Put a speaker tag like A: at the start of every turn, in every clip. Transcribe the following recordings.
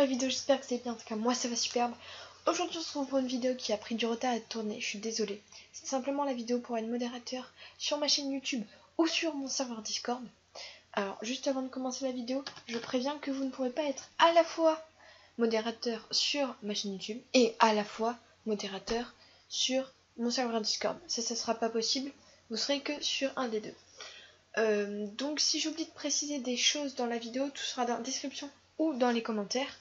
A: vidéo, j'espère que c'est bien, en tout cas moi ça va superbe. Aujourd'hui on se retrouve pour une vidéo qui a pris du retard à tourner, je suis désolée. C'est simplement la vidéo pour être modérateur sur ma chaîne YouTube ou sur mon serveur Discord. Alors juste avant de commencer la vidéo, je préviens que vous ne pourrez pas être à la fois modérateur sur ma chaîne YouTube et à la fois modérateur sur mon serveur Discord. Ça sera pas possible, vous serez que sur un des deux. Donc si j'oublie de préciser des choses dans la vidéo, tout sera dans la description ou dans les commentaires.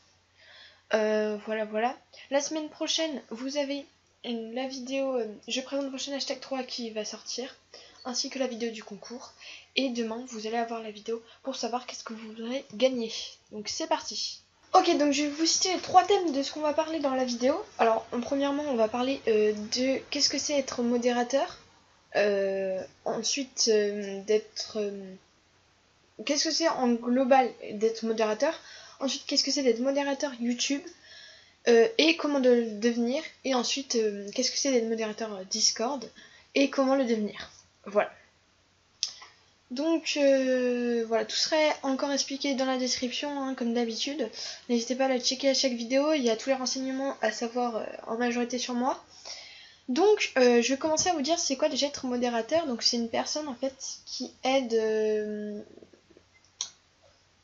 A: Voilà. La semaine prochaine, vous avez la vidéo Je présente le prochain hashtag 3 qui va sortir, ainsi que la vidéo du concours. Et demain, vous allez avoir la vidéo pour savoir qu'est-ce que vous voudrez gagner. Donc c'est parti. Ok, donc je vais vous citer les 3 thèmes de ce qu'on va parler dans la vidéo. Alors, premièrement, on va parler de qu'est-ce que c'est être modérateur. Ensuite, qu'est-ce que c'est en global d'être modérateur. Ensuite, qu'est-ce que c'est d'être modérateur YouTube et comment le devenir. Et ensuite, qu'est-ce que c'est d'être modérateur Discord et comment le devenir. Voilà. Donc voilà, tout serait encore expliqué dans la description, hein, comme d'habitude. N'hésitez pas à la checker à chaque vidéo, il y a tous les renseignements à savoir en majorité sur moi. Donc je vais commencer à vous dire c'est quoi déjà être modérateur. Donc c'est une personne en fait qui aide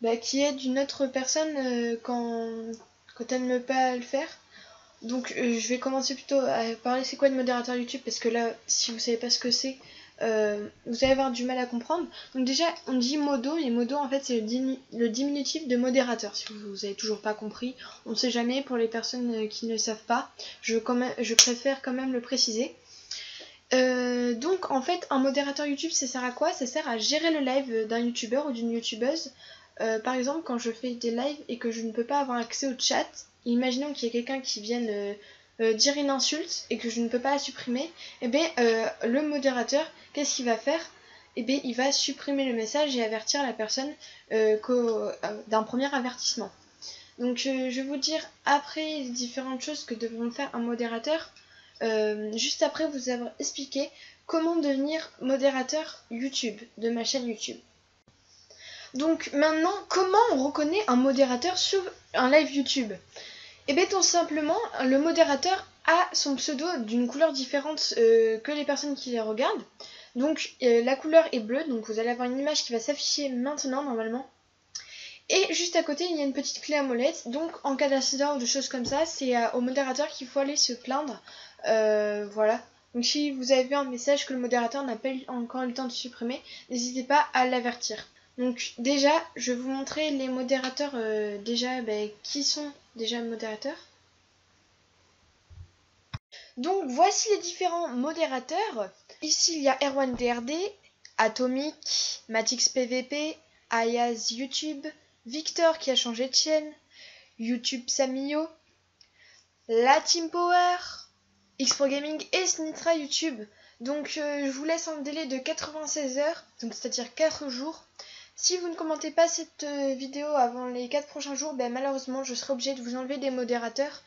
A: une autre personne quand elle ne peut pas le faire. Donc je vais commencer plutôt à parler c'est quoi le modérateur YouTube, parce que là si vous savez pas ce que c'est, vous allez avoir du mal à comprendre. Donc déjà on dit modo, et modo en fait c'est le diminutif de modérateur. Si vous avez toujours pas compris, on ne sait jamais, pour les personnes qui ne le savent pas, je préfère quand même le préciser. Donc en fait un modérateur YouTube ça sert à quoi? Ça sert à gérer le live d'un youtubeur ou d'une youtubeuse. Par exemple quand je fais des lives et que je ne peux pas avoir accès au chat, imaginons qu'il y ait quelqu'un qui vienne dire une insulte et que je ne peux pas la supprimer, et bien le modérateur, qu'est-ce qu'il va faire? Et bien il va supprimer le message et avertir la personne d'un premier avertissement. Donc je vais vous dire après les différentes choses que devront faire un modérateur, juste après vous avoir expliqué comment devenir modérateur YouTube de ma chaîne YouTube. Donc maintenant, comment on reconnaît un modérateur sur un live YouTube? Et bien tout simplement, le modérateur a son pseudo d'une couleur différente que les personnes qui les regardent. Donc la couleur est bleue, donc vous allez avoir une image qui va s'afficher maintenant normalement. Et juste à côté, il y a une petite clé à molette. Donc en cas d'incident ou de choses comme ça, c'est au modérateur qu'il faut aller se plaindre. Voilà. Donc si vous avez vu un message que le modérateur n'a pas encore eu le temps de supprimer, n'hésitez pas à l'avertir. Donc déjà, je vais vous montrer les modérateurs, qui sont déjà modérateurs. Donc voici les différents modérateurs. Ici il y a Erwan-DRD, Atomic, MatixPVP, Ayaz YouTube, Victor qui a changé de chaîne, YouTube Samio, La Team Power, Xpro Gaming et Snitra YouTube. Donc je vous laisse un délai de 96 heures, donc c'est-à-dire 4 jours. Si vous ne commentez pas cette vidéo avant les 4 prochains jours, malheureusement je serai obligée de vous enlever des modérateurs.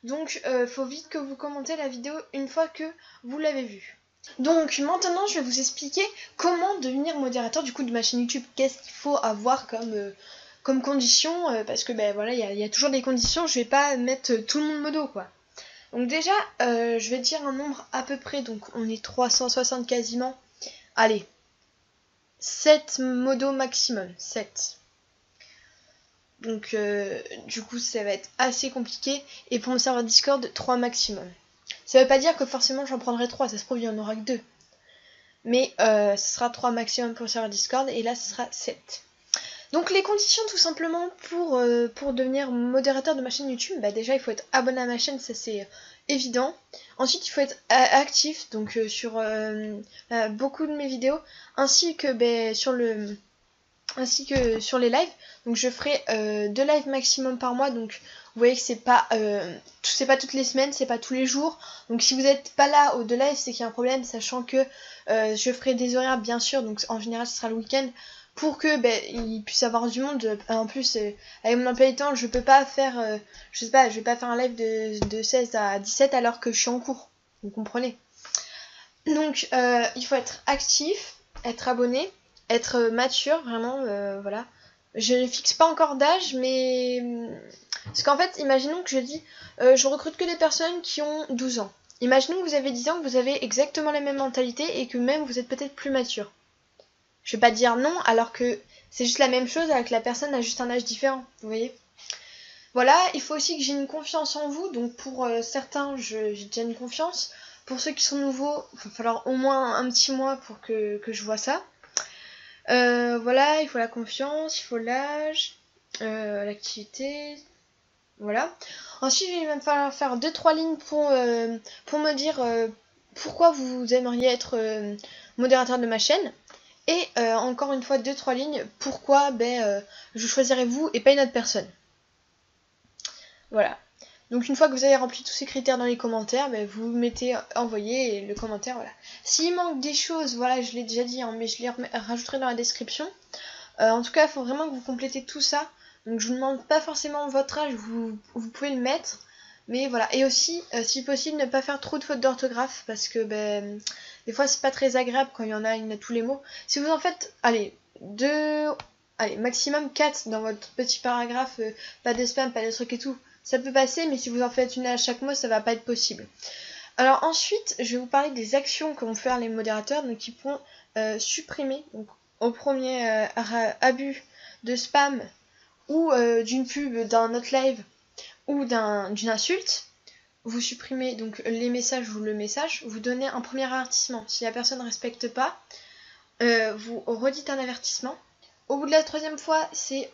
A: Donc faut vite que vous commentez la vidéo une fois que vous l'avez vue. Donc maintenant je vais vous expliquer comment devenir modérateur du coup de ma chaîne YouTube. Qu'est-ce qu'il faut avoir comme condition, parce que voilà, il y a toujours des conditions, je vais pas mettre tout le monde modo quoi. Donc déjà je vais dire un nombre à peu près, donc on est 360 quasiment. Allez, 7 modos maximum, 7. Donc du coup ça va être assez compliqué. Et pour le serveur Discord, 3 maximum. Ça veut pas dire que forcément j'en prendrai 3, ça se trouve il y en aura que 2. Mais ce sera 3 maximum pour le serveur Discord, et là ce sera 7. Donc les conditions tout simplement pour devenir modérateur de ma chaîne YouTube, déjà il faut être abonné à ma chaîne, ça c'est évident. Ensuite il faut être actif, donc sur beaucoup de mes vidéos, ainsi que sur les lives. Donc je ferai 2 lives maximum par mois, donc vous voyez que c'est pas toutes les semaines, c'est pas tous les jours. Donc si vous n'êtes pas là aux 2 lives, c'est qu'il y a un problème, sachant que je ferai des horaires bien sûr, donc en général ce sera le week-end, pour que il puisse avoir du monde. En plus avec mon emploi du temps, je peux pas faire je vais pas faire un live de 16 à 17 alors que je suis en cours, vous comprenez. Donc il faut être actif, être abonné, être mature vraiment, voilà. Je ne fixe pas encore d'âge, mais parce qu'en fait, imaginons que je dis je recrute que des personnes qui ont 12 ans. Imaginons que vous avez 10 ans, que vous avez exactement la même mentalité et que même vous êtes peut-être plus mature. Je vais pas dire non alors que c'est juste la même chose avec la personne a juste un âge différent, vous voyez. Voilà, il faut aussi que j'ai une confiance en vous, donc pour certains j'ai déjà une confiance. Pour ceux qui sont nouveaux, il va falloir au moins un petit mois pour que je vois ça. Voilà, il faut la confiance, il faut l'âge, l'activité, voilà. Ensuite, il va me falloir faire 2-3 lignes pour me dire pourquoi vous aimeriez être modérateur de ma chaîne. Et encore une fois, 2-3 lignes, pourquoi je choisirais vous et pas une autre personne. Voilà. Donc une fois que vous avez rempli tous ces critères dans les commentaires, vous mettez envoyer et le commentaire, voilà. S'il manque des choses, voilà, je l'ai déjà dit, hein, mais je les rajouterai dans la description. En tout cas, il faut vraiment que vous complétez tout ça. Donc je vous demande pas forcément votre âge, vous pouvez le mettre. Mais voilà. Et aussi, si possible, ne pas faire trop de fautes d'orthographe. Parce que des fois c'est pas très agréable quand il y en a une à tous les mots. Si vous en faites, allez, maximum 4 dans votre petit paragraphe, pas de spam, pas de trucs et tout, ça peut passer, mais si vous en faites une à chaque mot, ça va pas être possible. Alors ensuite, je vais vous parler des actions que vont faire les modérateurs, donc ils pourront supprimer, donc au premier abus de spam ou d'une pub d'un autre live ou d'une insulte, vous supprimez donc les messages ou le message, vous donnez un premier avertissement. Si la personne ne respecte pas, vous redites un avertissement. Au bout de la troisième fois, c'est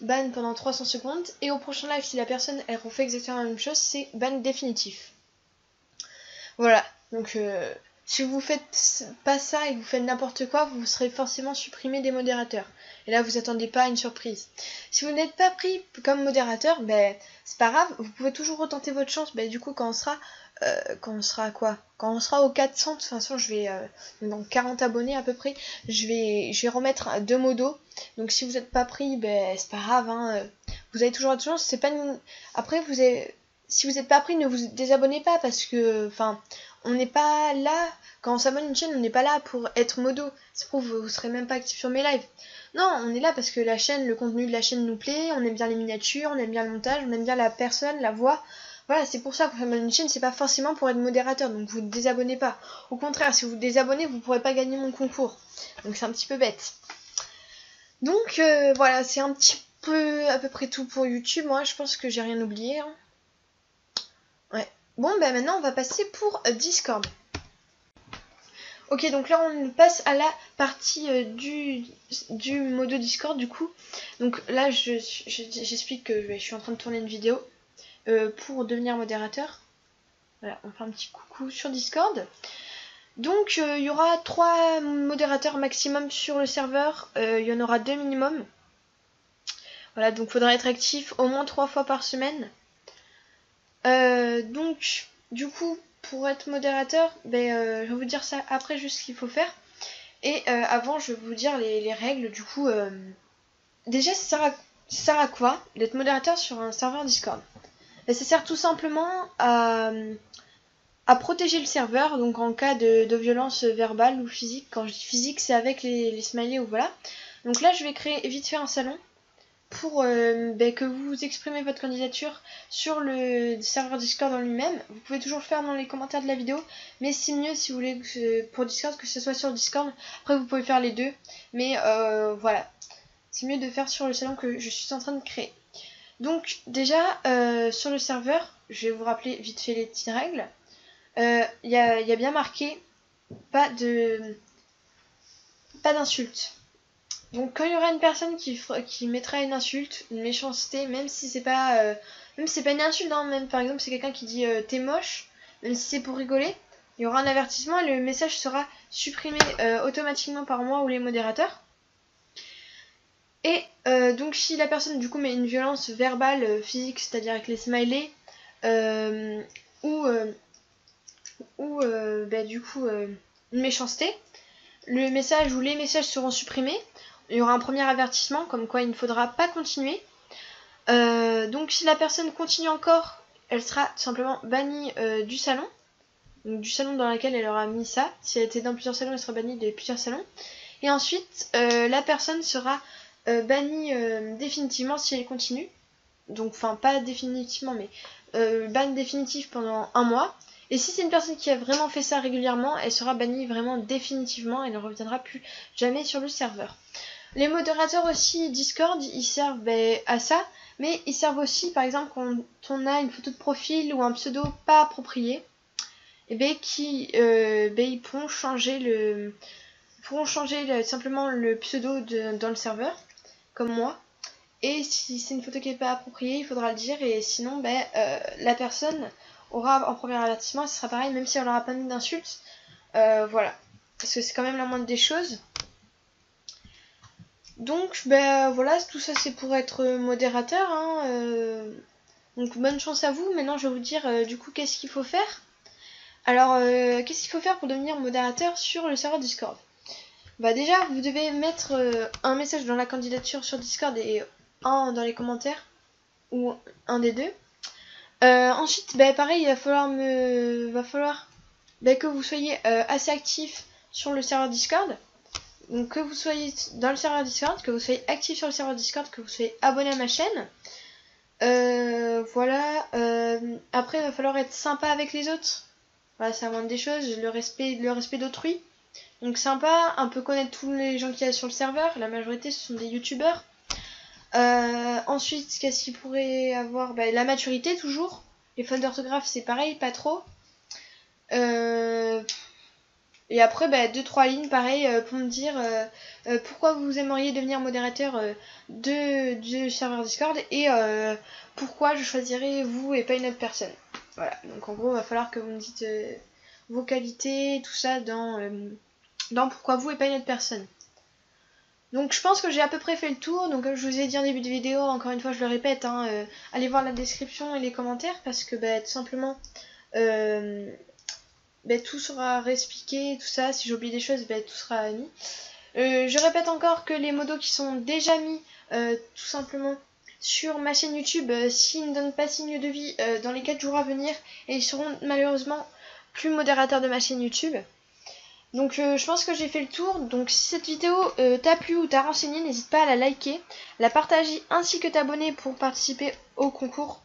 A: ban pendant 300 secondes. Et au prochain live, si la personne elle refait exactement la même chose, c'est ban définitif. Voilà, donc si vous faites pas ça et que vous faites n'importe quoi, vous serez forcément supprimé des modérateurs. Et là, vous attendez pas à une surprise. Si vous n'êtes pas pris comme modérateur, c'est pas grave, vous pouvez toujours retenter votre chance. Du coup, quand on sera aux 400, de toute façon, je vais donc 40 abonnés à peu près, je vais remettre 2 modos. Donc si vous n'êtes pas pris, c'est pas grave, hein, vous avez toujours votre chance. C'est pas une... Après, si vous n'êtes pas pris, ne vous désabonnez pas parce que, on n'est pas là, quand on s'abonne à une chaîne, on n'est pas là pour être modo. Ça prouve, vous serez même pas actif sur mes lives. Non, on est là parce que la chaîne, le contenu de la chaîne nous plaît, on aime bien les miniatures, on aime bien le montage, on aime bien la personne, la voix. Voilà, c'est pour ça qu'on s'abonne à une chaîne, c'est pas forcément pour être modérateur, donc vous ne désabonnez pas. Au contraire, si vous vous désabonnez, vous pourrez pas gagner mon concours. Donc c'est un petit peu bête. Donc voilà, c'est un petit peu à peu près tout pour YouTube. Moi, je pense que j'ai rien oublié. Hein. Ouais. Bon, maintenant, on va passer pour Discord. Ok, donc là, on passe à la partie du modo Discord, du coup. Donc là, j'explique que je suis en train de tourner une vidéo pour devenir modérateur. Voilà, on fait un petit coucou sur Discord. Donc, il y aura 3 modérateurs maximum sur le serveur. Il y en aura 2 minimum. Voilà, donc il faudra être actif au moins 3 fois par semaine. Donc, du coup, pour être modérateur, je vais vous dire ça après, juste ce qu'il faut faire. Et avant, je vais vous dire les règles. Du coup, déjà, ça sert à quoi d'être modérateur sur un serveur Discord? Ça sert tout simplement à protéger le serveur, donc en cas de violence verbale ou physique. Quand je dis physique, c'est avec les smileys ou voilà. Donc là, je vais créer vite fait un salon pour que vous exprimez votre candidature sur le serveur Discord en lui-même. Vous pouvez toujours le faire dans les commentaires de la vidéo, mais c'est mieux si vous voulez pour Discord que ce soit sur Discord. Après, vous pouvez faire les deux, mais voilà. C'est mieux de faire sur le salon que je suis en train de créer. Donc déjà, sur le serveur, je vais vous rappeler vite fait les petites règles. Il y a bien marqué pas d'insultes. Donc quand il y aura une personne qui mettra une insulte, une méchanceté, même si c'est pas une insulte, hein, même par exemple c'est quelqu'un qui dit t'es moche, même si c'est pour rigoler, il y aura un avertissement et le message sera supprimé automatiquement par moi ou les modérateurs. Et donc si la personne du coup met une violence verbale, physique, c'est-à-dire avec les smileys, ou du coup une méchanceté, le message ou les messages seront supprimés. Il y aura un premier avertissement comme quoi il ne faudra pas continuer. Donc si la personne continue encore, elle sera tout simplement bannie du salon. Donc du salon dans lequel elle aura mis ça. Si elle était dans plusieurs salons, elle sera bannie de plusieurs salons. Et ensuite, la personne sera banni définitivement si elle continue. Donc, enfin, pas définitivement, mais ban définitif pendant 1 mois. Et si c'est une personne qui a vraiment fait ça régulièrement, elle sera bannie vraiment définitivement, elle ne reviendra plus jamais sur le serveur. Les modérateurs aussi Discord, ils servent à ça, mais ils servent aussi, par exemple, quand on a une photo de profil ou un pseudo pas approprié, et ils pourront changer simplement le pseudo dans le serveur, comme moi. Et si c'est une photo qui n'est pas appropriée, il faudra le dire, et sinon, la personne aura en premier avertissement, et ce sera pareil, même si on n'aura pas mis d'insultes. Voilà, parce que c'est quand même la moindre des choses. Donc voilà, tout ça c'est pour être modérateur, hein. Donc bonne chance à vous. Maintenant je vais vous dire du coup qu'est-ce qu'il faut faire. Alors qu'est-ce qu'il faut faire pour devenir modérateur sur le serveur Discord? Déjà vous devez mettre un message dans la candidature sur Discord et un dans les commentaires, ou un des deux. Ensuite pareil, il va falloir que vous soyez assez actif sur le serveur Discord. Donc que vous soyez dans le serveur Discord, que vous soyez actif sur le serveur Discord, que vous soyez abonné à ma chaîne. Voilà. Après, il va falloir être sympa avec les autres. Voilà, c'est la moindre des choses. Le respect d'autrui. Donc sympa, un peu connaître tous les gens qu'il y a sur le serveur. La majorité, ce sont des youtubeurs. Ensuite, qu'est-ce qu'il pourrait avoir? La maturité, toujours. Les fautes d'orthographe, c'est pareil, pas trop. Et après, 2-3 lignes, pareil, pour me dire pourquoi vous aimeriez devenir modérateur du serveur Discord et pourquoi je choisirais vous et pas une autre personne. Voilà, donc en gros, il va falloir que vous me dites vos qualités, tout ça dans pourquoi vous et pas une autre personne. Donc je pense que j'ai à peu près fait le tour. Donc comme je vous ai dit en début de vidéo, encore une fois je le répète, allez voir la description et les commentaires parce que tout simplement tout sera réexpliqué, tout ça. Si j'oublie des choses, tout sera mis. Je répète encore que les modos qui sont déjà mis tout simplement sur ma chaîne YouTube, s'ils ne donnent pas signe de vie dans les 4 jours à venir, et ils seront malheureusement plus modérateurs de ma chaîne YouTube. Donc je pense que j'ai fait le tour. Donc si cette vidéo t'a plu ou t'a renseigné, n'hésite pas à la liker, la partager ainsi que t'abonner pour participer au concours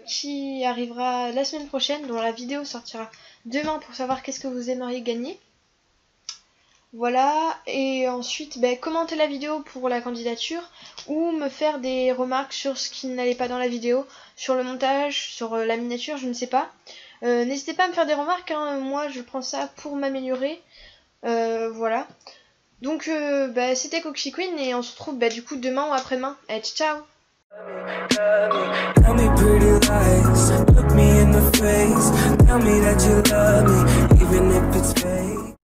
A: qui arrivera la semaine prochaine, dont la vidéo sortira demain pour savoir qu'est-ce que vous aimeriez gagner. Voilà, et ensuite commentez la vidéo pour la candidature ou me faire des remarques sur ce qui n'allait pas dans la vidéo, sur le montage, sur la miniature, je ne sais pas. N'hésitez pas à me faire des remarques, moi je prends ça pour m'améliorer. Voilà. Donc c'était Coxy Queen et on se retrouve du coup demain ou après-demain. Allez, ciao!